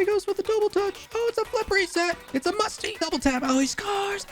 he goes with the double touch. Oh, it's a flip reset. It's a musty double tap. Oh, he scores.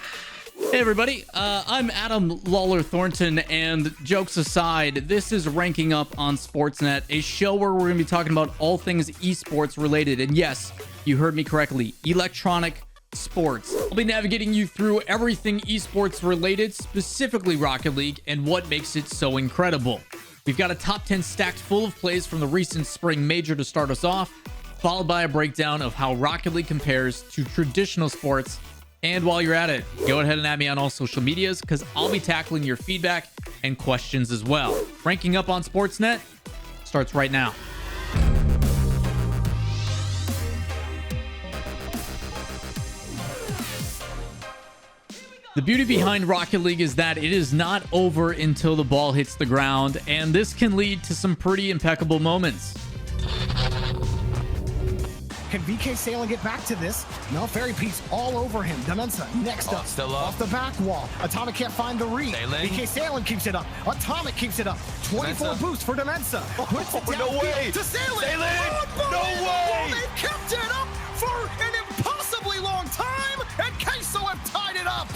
Hey everybody, I'm Adam Lawler Thornton, and jokes aside, this is Ranking Up on Sportsnet, a show where we're going to be talking about all things esports related. And yes, you heard me correctly, electronic sports. I'll be navigating you through everything esports related, specifically Rocket League, and what makes it so incredible. We've got a top 10 stacked full of plays from the recent spring major to start us off, followed by a breakdown of how Rocket League compares to traditional sports. And while you're at it, go ahead and add me on all social medias because I'll be tackling your feedback and questions as well. Ranking Up on Sportsnet starts right now. The beauty behind Rocket League is that it is not over until the ball hits the ground, and this can lead to some pretty impeccable moments. Can VK Salem get back to this? No, Fairy Pete's all over him. Demensa next up, still up. Off the back wall. Atomic can't find the read. Dangling. VK Salem keeps it up. Atomic keeps it up. 24 Demensa. boost for Demensa. Puts it No downfield way. to Salem. No way. They kept it up for an impossibly long time, and Queso have tied it up.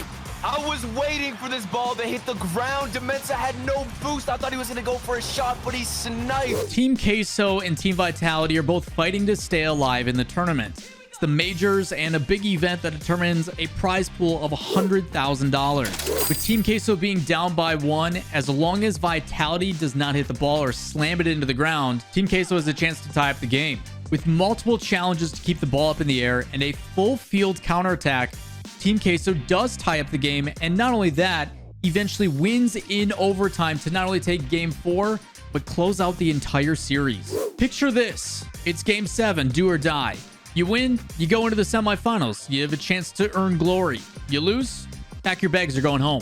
I was waiting for this ball to hit the ground. Demensa had no boost. I thought he was going to go for a shot, but he sniped. Team Queso and Team Vitality are both fighting to stay alive in the tournament. It's the majors and a big event that determines a prize pool of $100,000. With Team Queso being down by 1, as long as Vitality does not hit the ball or slam it into the ground, Team Queso has a chance to tie up the game. With multiple challenges to keep the ball up in the air and a full field counterattack, Team Queso does tie up the game, and not only that, eventually wins in overtime to not only take Game 4, but close out the entire series. Picture this. It's Game 7, do or die. You win, you go into the semifinals. You have a chance to earn glory. You lose, pack your bags, you're going home.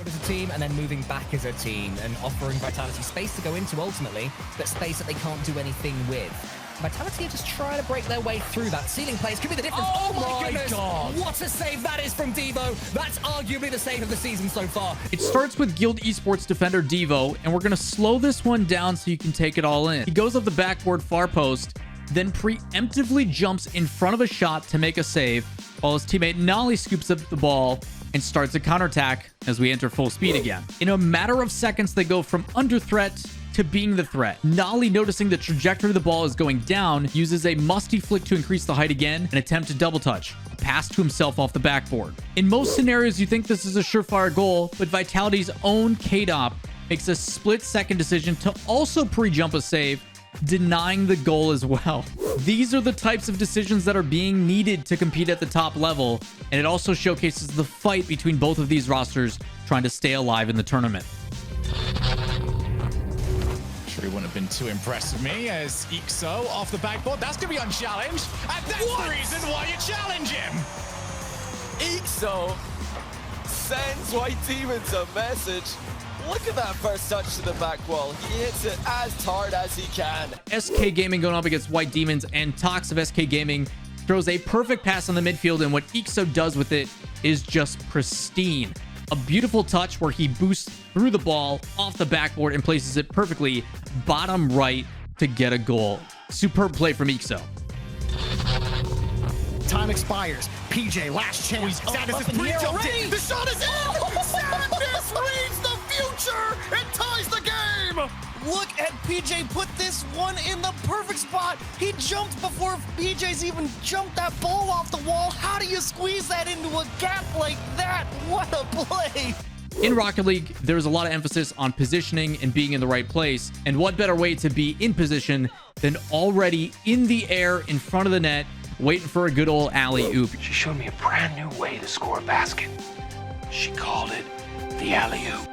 As a team, and then moving back as a team, and offering Vitality space to go into ultimately, but space that they can't do anything with. Vitality are just trying to break their way through that. Ceiling plays could be the difference. Oh my goodness! God. What a save that is from Devo. That's arguably the save of the season so far. It starts with Guild Esports defender Devo, and we're going to slow this one down so you can take it all in. He goes up the backboard far post, then preemptively jumps in front of a shot to make a save, while his teammate Nolly scoops up the ball and starts a counterattack as we enter full speed again. In a matter of seconds, they go from under threat to being the threat. Nolly, noticing the trajectory of the ball is going down, uses a musty flick to increase the height again and attempt to double touch, a pass to himself off the backboard. In most scenarios, you think this is a surefire goal, but Vitality's own KDOP makes a split-second decision to also pre-jump a save, denying the goal as well. These are the types of decisions that are being needed to compete at the top level, and it also showcases the fight between both of these rosters trying to stay alive in the tournament. He wouldn't have been too impressed with me as Ixo off the backboard. That's going to be unchallenged. And that's the reason why you challenge him. Ixo sends White Demons a message. Look at that first touch to the back wall. He hits it as hard as he can. SK Gaming going up against White Demons, and Tox of SK Gaming throws a perfect pass on the midfield, and what Ixo does with it is just pristine. A beautiful touch where he boosts through the ball off the backboard and places it perfectly bottom right to get a goal. Superb play from Ixo. Time expires. PJ, last chance. Sadness is pre-jumped in. The shot is in! Sadness reads the future and ties the game! Look at PJ put this one in the perfect spot. He jumped before PJ's even jumped that ball off the wall. How do you squeeze that into a gap like that? What a play. In Rocket League, there's a lot of emphasis on positioning and being in the right place. And what better way to be in position than already in the air in front of the net, waiting for a good old alley-oop. She showed me a brand new way to score a basket. She called it the alley-oop.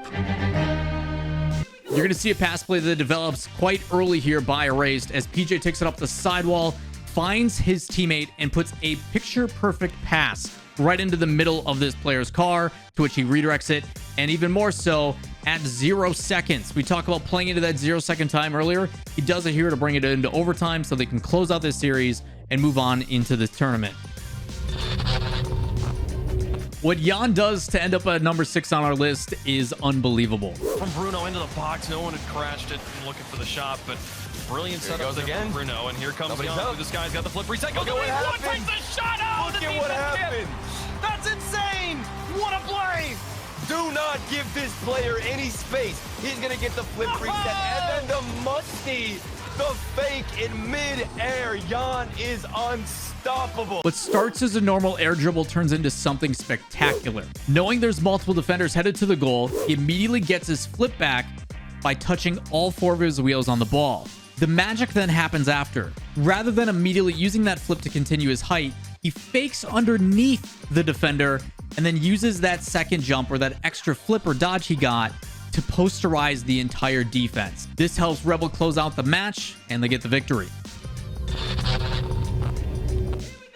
You're going to see a pass play that develops quite early here by Erased as PJ takes it up the sidewall, finds his teammate, and puts a picture-perfect pass right into the middle of this player's car, to which he redirects it, and even more so at 0 seconds. We talked about playing into that 0-second time earlier. He does it here to bring it into overtime so they can close out this series and move on into the tournament. What Jan does to end up at number 6 on our list is unbelievable. From Bruno into the box, no one had crashed it looking for the shot, but brilliant setup again. Bruno, and here comes Jan. This guy's got the flip reset. Goes away. One takes the shot out. Look at what happened. That's insane. What a play. Do not give this player any space. He's going to get the flip reset. And then the musty, the fake in mid-air. Jan is unstoppable. What starts as a normal air dribble turns into something spectacular. Knowing there's multiple defenders headed to the goal, he immediately gets his flip back by touching all 4 of his wheels on the ball. The magic then happens after. Rather than immediately using that flip to continue his height, he fakes underneath the defender and then uses that second jump or that extra flip or dodge he got to posterize the entire defense. This helps Rebel close out the match and they get the victory.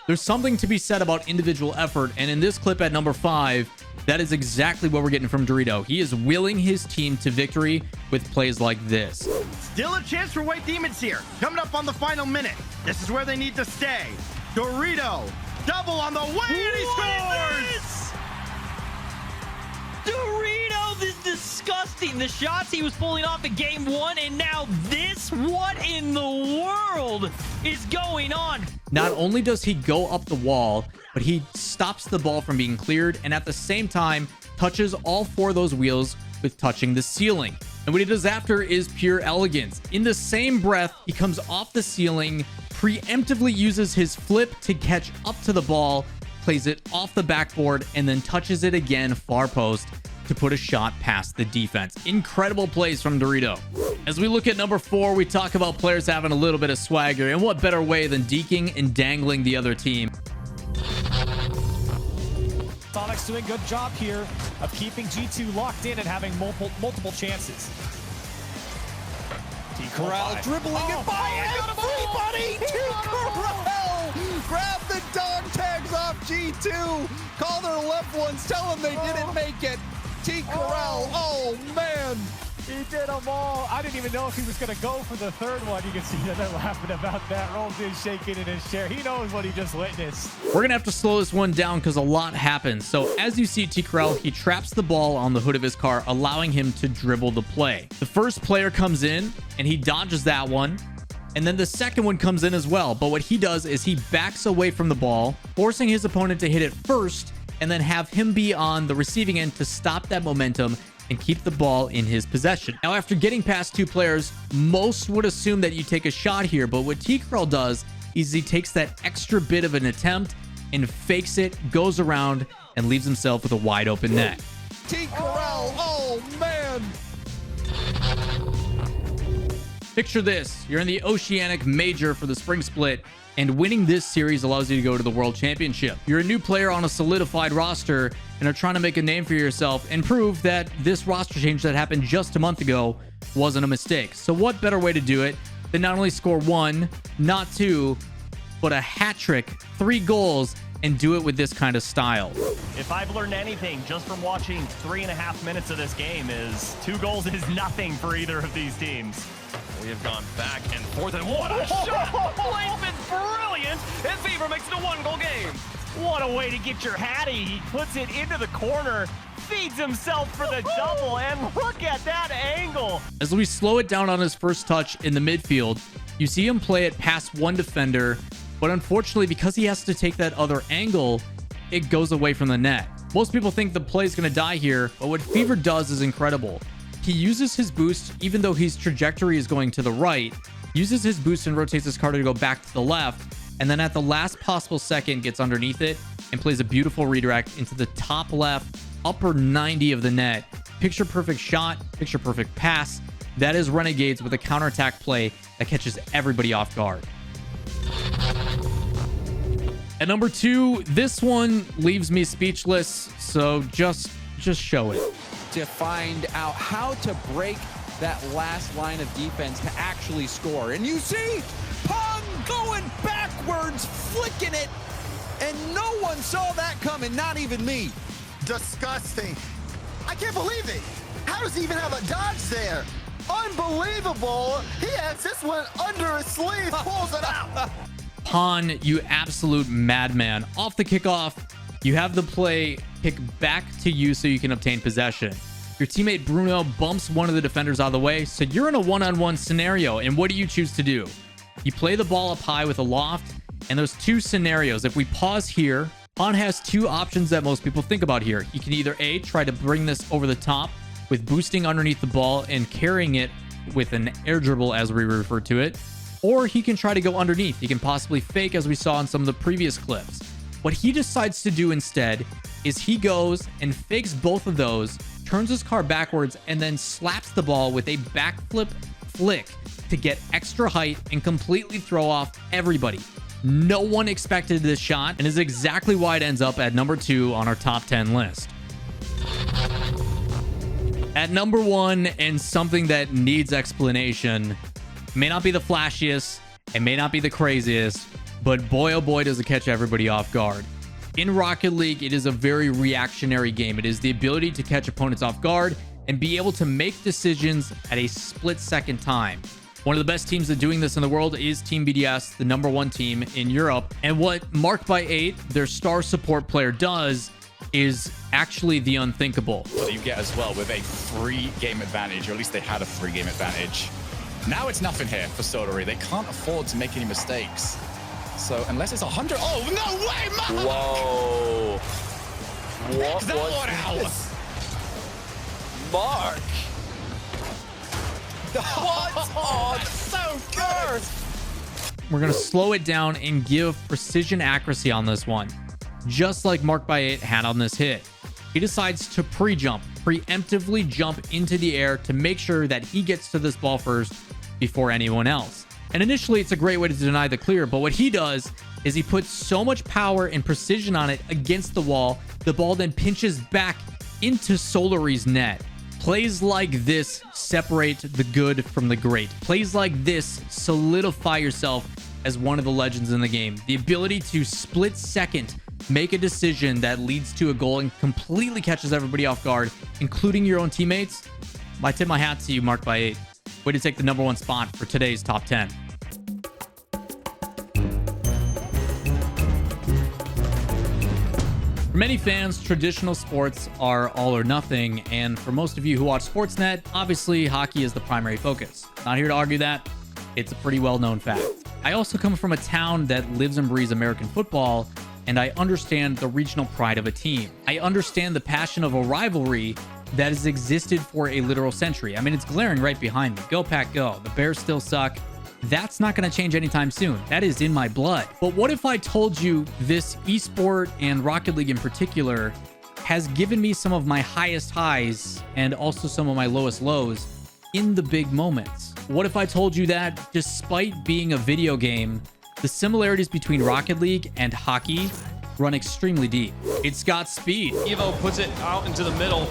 There's something to be said about individual effort, and in this clip at number 5, that is exactly what we're getting from Dorito. He is willing his team to victory with plays like this. Still a chance for White Demons here. Coming up on the final minute. This is where they need to stay. Dorito, double on the way, and he scores! Dorito, this is disgusting. The shots he was pulling off in game 1, and now this? What in the world is going on? Not only does he go up the wall, but he stops the ball from being cleared and at the same time touches all 4 of those wheels with touching the ceiling. And what he does after is pure elegance. In the same breath, he comes off the ceiling, preemptively uses his flip to catch up to the ball, plays it off the backboard, and then touches it again far post to put a shot past the defense. Incredible plays from Dorito. As we look at number 4, we talk about players having a little bit of swagger, and what better way than deking and dangling the other team. Sonic's doing a good job here of keeping G2 locked in and having multiple chances. Corral dribbling it by everybody! Corral! Grab the dog tags off G2! Call their loved ones, tell them they didn't make it! T. Corral, oh man! He did them all. I didn't even know if he was going to go for the third one. You can see that they're laughing about that. Rolls is shaking in his chair. He knows what he just witnessed. We're going to have to slow this one down because a lot happens. So as you see T. Corral, he traps the ball on the hood of his car, allowing him to dribble the play. The first player comes in and he dodges that one. And then the second one comes in as well. But what he does is he backs away from the ball, forcing his opponent to hit it first, and then have him be on the receiving end to stop that momentum and keep the ball in his possession. Now, after getting past 2 players, most would assume that you take a shot here, but what T-Curl does is he takes that extra bit of an attempt and fakes it, goes around, and leaves himself with a wide open net. T-Corral, oh man! Picture this, you're in the Oceanic Major for the Spring Split, and winning this series allows you to go to the World Championship. You're a new player on a solidified roster and are trying to make a name for yourself and prove that this roster change that happened just a month ago wasn't a mistake. So what better way to do it than not only score 1, not 2, but a hat trick, 3 goals, and do it with this kind of style. If I've learned anything just from watching 3.5 minutes of this game is 2 goals is nothing for either of these teams. We have gone back and forth, and what a shot! Play's been brilliant, and Fever makes it a 1-goal game. What a way to get your hattie. He puts it into the corner, feeds himself for the double, and look at that angle. As we slow it down on his first touch in the midfield, you see him play it past one defender, but unfortunately, because he has to take that other angle, it goes away from the net. Most people think the play is going to die here, but what Fever does is incredible. He uses his boost, even though his trajectory is going to the right, uses his boost and rotates his car to go back to the left, and then at the last possible second gets underneath it and plays a beautiful redirect into the top left, upper 90 of the net. Picture perfect shot, picture perfect pass. That is Renegades with a counterattack play that catches everybody off guard. At number 2, this one leaves me speechless, so just show it. To find out how to break that last line of defense to actually score. And you see Pong going backwards, flicking it, and no one saw that coming, not even me. Disgusting. I can't believe it. How does he even have a dodge there? Unbelievable. He has this one under his sleeve, pulls it out. Pon, you absolute madman. Off the kickoff, You have the play kick back to you so you can obtain possession. Your teammate Bruno bumps one of the defenders out of the way, so you're in a one-on-one scenario, and what do you choose to do? You play the ball up high with a loft, and there's two scenarios. If we pause here, Pon has two options that most people think about here. You can either A, try to bring this over the top with boosting underneath the ball and carrying it with an air dribble, as we refer to it, or he can try to go underneath. He can possibly fake, as we saw in some of the previous clips. What he decides to do instead is he goes and fakes both of those, turns his car backwards, and then slaps the ball with a backflip flick to get extra height and completely throw off everybody. No one expected this shot, and is exactly why it ends up at number 2 on our top 10 list. At number 1, and something that needs explanation, may not be the flashiest, it may not be the craziest, but boy oh boy does it catch everybody off guard. In Rocket League, it is a very reactionary game. It is the ability to catch opponents off guard and be able to make decisions at a split-second time. One of the best teams at doing this in the world is Team BDS, the number 1 team in Europe. And what Marked by 8, their star support player, does is actually the unthinkable. What you get as well with a free game advantage, or at least they had a free game advantage. Now it's nothing here for Sodery. They can't afford to make any mistakes. So unless it's 100, oh no way, Mark! Whoa! What that was one out? this? Mark! What? Oh, that's so good! We're going to slow it down and give precision accuracy on this one, just like Marked by 8 had on this hit. He decides to pre-jump, preemptively jump into the air to make sure that he gets to this ball first before anyone else. And initially, it's a great way to deny the clear, but what he does is he puts so much power and precision on it against the wall, the ball then pinches back into Sodery's net. Plays like this separate the good from the great. Plays like this solidify yourself as one of the legends in the game. The ability to split second make a decision that leads to a goal and completely catches everybody off guard, including your own teammates. I tip my hat to you, Marked by 8. Way to take the number 1 spot for today's top 10. For many fans, traditional sports are all or nothing, and for most of you who watch Sportsnet, obviously hockey is the primary focus. Not here to argue that. It's a pretty well-known fact. I also come from a town that lives and breathes American football, and I understand the regional pride of a team. I understand the passion of a rivalry that has existed for a literal century. I mean, it's glaring right behind me. Go Pack Go. The Bears still suck. That's not going to change anytime soon. That is in my blood. But what if I told you this esport and Rocket League in particular has given me some of my highest highs and also some of my lowest lows in the big moments? What if I told you that despite being a video game, the similarities between Rocket League and hockey run extremely deep? It's got speed. Evo puts it out into the middle.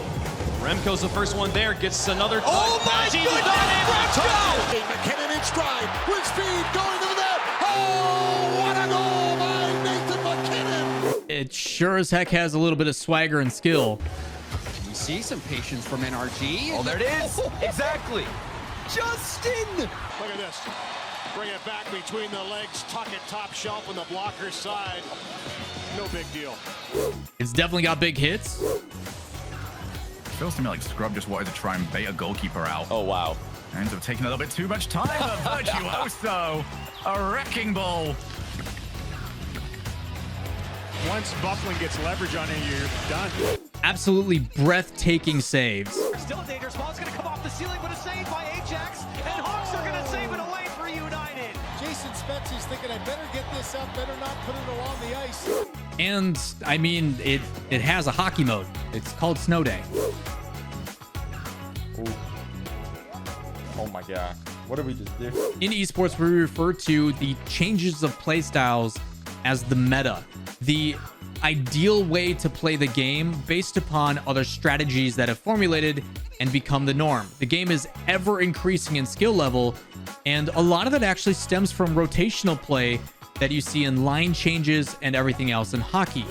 Remco's the first one there, gets another touch. Oh my He's goodness! not able to touch it. McKinnon in stride with speed going to the net. Oh, what a goal by Nathan McKinnon! It sure as heck has a little bit of swagger and skill. We see some patience from NRG. Oh, there it is! Exactly! Justin! Look at this. Bring it back between the legs, tuck it top shelf on the blocker's side. No big deal. It's definitely got big hits. Feels to me like Scrub just wanted to try and bait a goalkeeper out. Oh, wow. Ends up taking a little bit too much time. A virtuoso. A wrecking ball. Once Bufflin gets leverage on it, you're done. Absolutely breathtaking saves. Still a dangerous ball. It's going to come off the ceiling, but a save by Ajax. And Hawks are going to save it away for United. Jason Spetzi's thinking, I better get this up, better not put it along the ice. And I mean, it has a hockey mode. It's called Snow Day. Oh my god. What did we just do? In esports, we refer to the changes of playstyles as the meta, the ideal way to play the game based upon other strategies that have formulated and become the norm. The game is ever increasing in skill level, and a lot of it actually stems from rotational play that you see in line changes and everything else in hockey.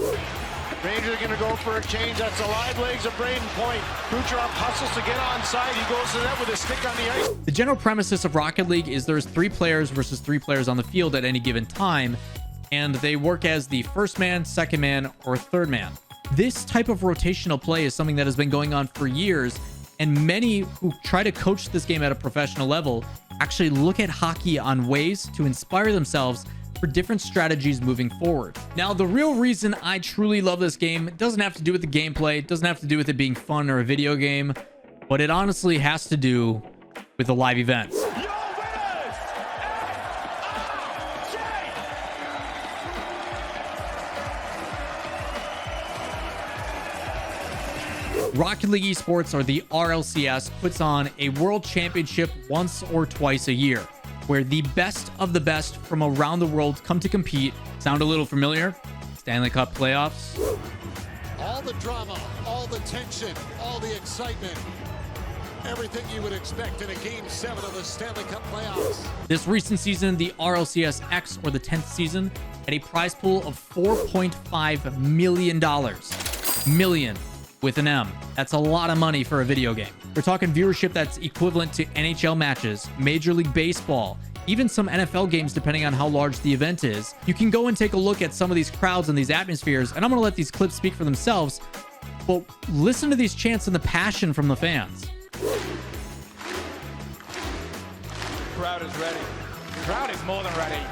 Rangers are going to go for a change. That's the live legs of Braden Point. Kucherov hustles to get onside. He goes to the net with his stick on the ice. The general premises of Rocket League is there's 3 players versus 3 players on the field at any given time, and they work as the first man, second man, or third man. This type of rotational play is something that has been going on for years, and many who try to coach this game at a professional level actually look at hockey on ways to inspire themselves for different strategies moving forward. Now, the real reason I truly love this game doesn't have to do with the gameplay, it doesn't have to do with it being fun or a video game, but it honestly has to do with the live events. Rocket League Esports, or the RLCS, puts on a world championship once or twice a year, where the best of the best from around the world come to compete. Sound a little familiar? Stanley Cup playoffs. All the drama, all the tension, all the excitement. Everything you would expect in a Game 7 of the Stanley Cup playoffs. This recent season, the RLCS X, or the 10th season, had a prize pool of $4.5 million. Million. With an M. That's a lot of money for a video game. We're talking viewership that's equivalent to NHL matches, Major League Baseball, even some NFL games depending on how large the event is. You can go and take a look at some of these crowds and these atmospheres, and I'm going to let these clips speak for themselves. But listen to these chants and the passion from the fans. Crowd is ready. Crowd is more than ready.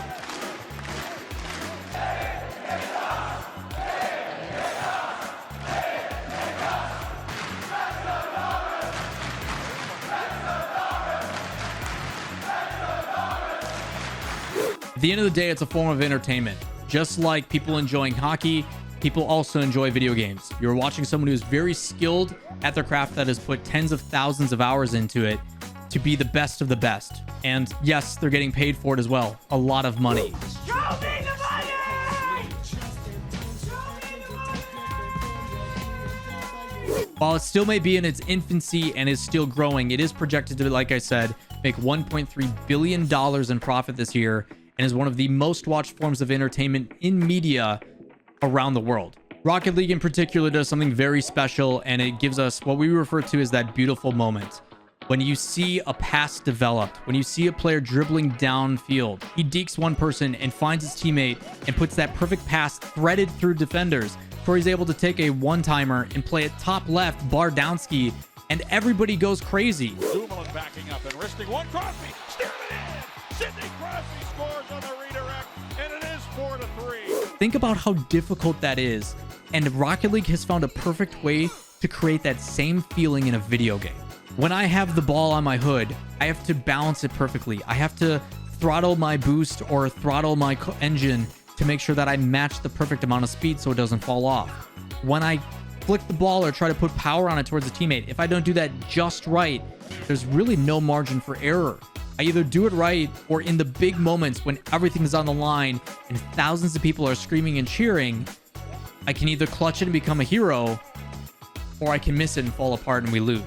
At the end of the day, it's a form of entertainment. Just like people enjoying hockey, people also enjoy video games. You're watching someone who's very skilled at their craft that has put tens of thousands of hours into it to be the best of the best. And yes, they're getting paid for it as well. A lot of money. While it still may be in its infancy and is still growing, it is projected to, like I said, make $1.3 billion in profit this year, and is one of the most watched forms of entertainment in media around the world. Rocket League in particular does something very special, and it gives us what we refer to as that beautiful moment. When you see a pass developed, when you see a player dribbling downfield, he dekes one person and finds his teammate and puts that perfect pass threaded through defenders, where he's able to take a one-timer and play it top left, bar down ski, and everybody goes crazy. Dumoulin backing up and wristing one. Crosby steered it in. Sidney Crosby scores on the redirect, and it is 4-3. Think about how difficult that is, and Rocket League has found a perfect way to create that same feeling in a video game. When I have the ball on my hood, I have to balance it perfectly. I have to throttle my boost or throttle my engine to make sure that I match the perfect amount of speed so it doesn't fall off. When I flick the ball or try to put power on it towards a teammate, if I don't do that just right, there's really no margin for error. I either do it right, or in the big moments when everything is on the line and thousands of people are screaming and cheering, I can either clutch it and become a hero, or I can miss it and fall apart and we lose.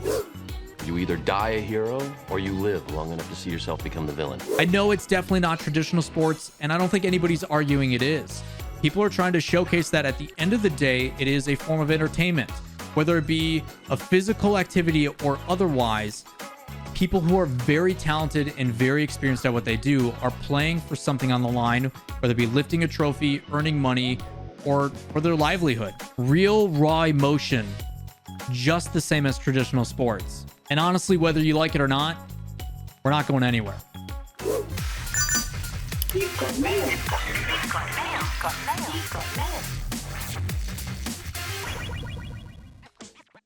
You either die a hero or you live long enough to see yourself become the villain. I know it's definitely not traditional sports, and I don't think anybody's arguing it is. People are trying to showcase that at the end of the day, it is a form of entertainment. Whether it be a physical activity or otherwise, people who are very talented and very experienced at what they do are playing for something on the line, whether it be lifting a trophy, earning money, or for their livelihood. Real, raw emotion, just the same as traditional sports. And honestly, whether you like it or not, we're not going anywhere.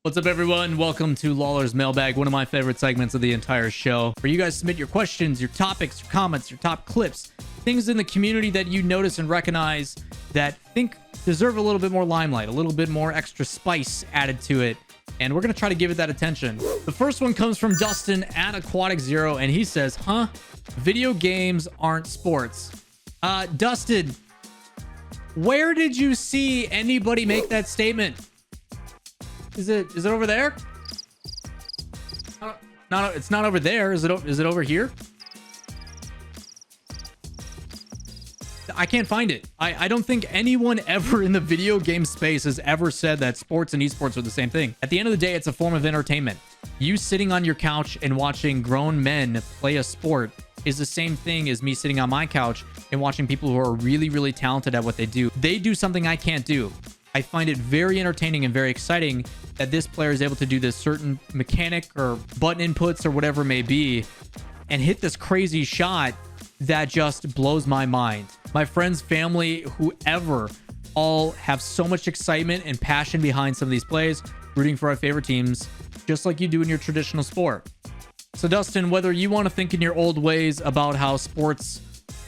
What's up, everyone? Welcome to Lawler's Mailbag, one of my favorite segments of the entire show, where you guys submit your questions, your topics, your comments, your top clips, things in the community that you notice and recognize that think deserve a little bit more limelight, a little bit more extra spice added to it. And we're going to try to give it that attention. The first one comes from Dustin at Aquatic Zero, and he says, video games aren't sports. Dustin, where did you see anybody make that statement? Is it over there? No, it's not over there. Is it over here? I can't find it. I don't think anyone ever in the video game space has ever said that sports and esports are the same thing. At the end of the day, it's a form of entertainment. You sitting on your couch and watching grown men play a sport is the same thing as me sitting on my couch and watching people who are really, really talented at what they do. They do something I can't do. I find it very entertaining and very exciting that this player is able to do this certain mechanic or button inputs or whatever it may be and hit this crazy shot that just blows my mind. My friends, family, whoever, all have so much excitement and passion behind some of these plays, rooting for our favorite teams, just like you do in your traditional sport. So Dustin, whether you want to think in your old ways about how sports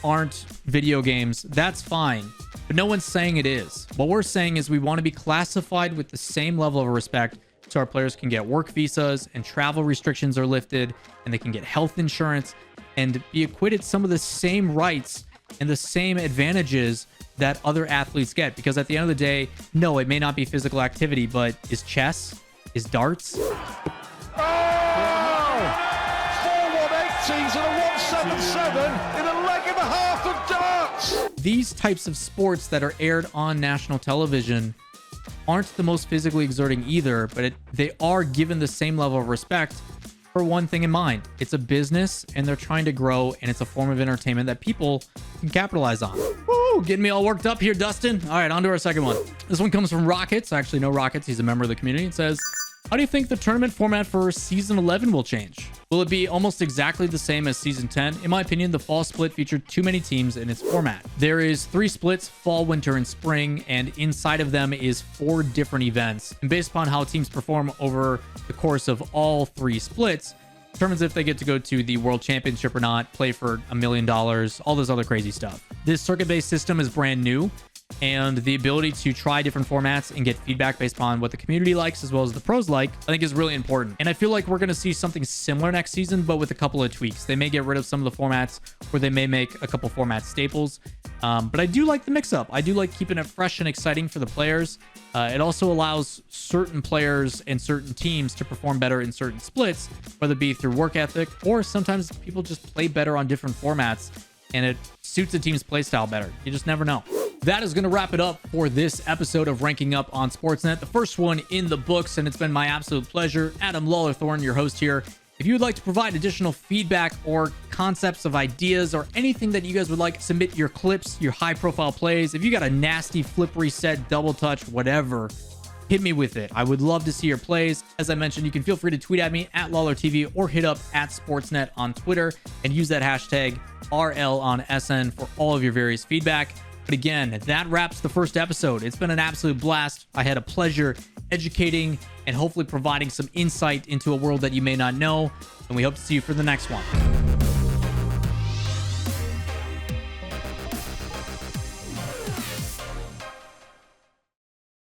aren't video games, that's fine. But no one's saying it is. What we're saying is we want to be classified with the same level of respect so our players can get work visas and travel restrictions are lifted and they can get health insurance and be accorded some of the same rights and the same advantages that other athletes get. Because at the end of the day, no, it may not be physical activity, but is chess, is darts. 4-1-18s and a 1-7-7 in a leg and a half of darts. These types of sports that are aired on national television aren't the most physically exerting either, but they are given the same level of respect for one thing in mind. It's a business and they're trying to grow, and it's a form of entertainment that people can capitalize on. Woo! Getting me all worked up here, Dustin. All right, on to our second one. This one comes from Rockets. Actually, no Rockets. He's a member of the community. It says, how do you think the tournament format for Season 11 will change? Will it be almost exactly the same as Season 10? In my opinion, the fall split featured too many teams in its format. There is 3 splits, fall, winter, and spring, and inside of them is 4 different events. And based upon how teams perform over the course of all 3 splits, determines if they get to go to the World Championship or not, play for $1 million, all this other crazy stuff. This circuit-based system is brand new, and the ability to try different formats and get feedback based upon what the community likes as well as the pros like, I think is really important. And I feel like we're going to see something similar next season, but with a couple of tweaks. They may get rid of some of the formats, or they may make a couple format staples. But I do like the mix-up. I do like keeping it fresh and exciting for the players. It also allows certain players and certain teams to perform better in certain splits, whether it be through work ethic, or sometimes people just play better on different formats, and it suits the team's playstyle better. You just never know. That is going to wrap it up for this episode of Ranking Up on Sportsnet, the first one in the books, and it's been my absolute pleasure. Adam Lawler Thornton, your host here. If you would like to provide additional feedback or concepts of ideas or anything that you guys would like, submit your clips, your high-profile plays. If you got a nasty flip reset, double touch, whatever, hit me with it. I would love to see your plays. As I mentioned, you can feel free to tweet at me at LawlerTV or hit up at Sportsnet on Twitter and use that hashtag RL on SN for all of your various feedback. But again, that wraps the first episode. It's been an absolute blast. I had a pleasure educating and hopefully providing some insight into a world that you may not know. And we hope to see you for the next one.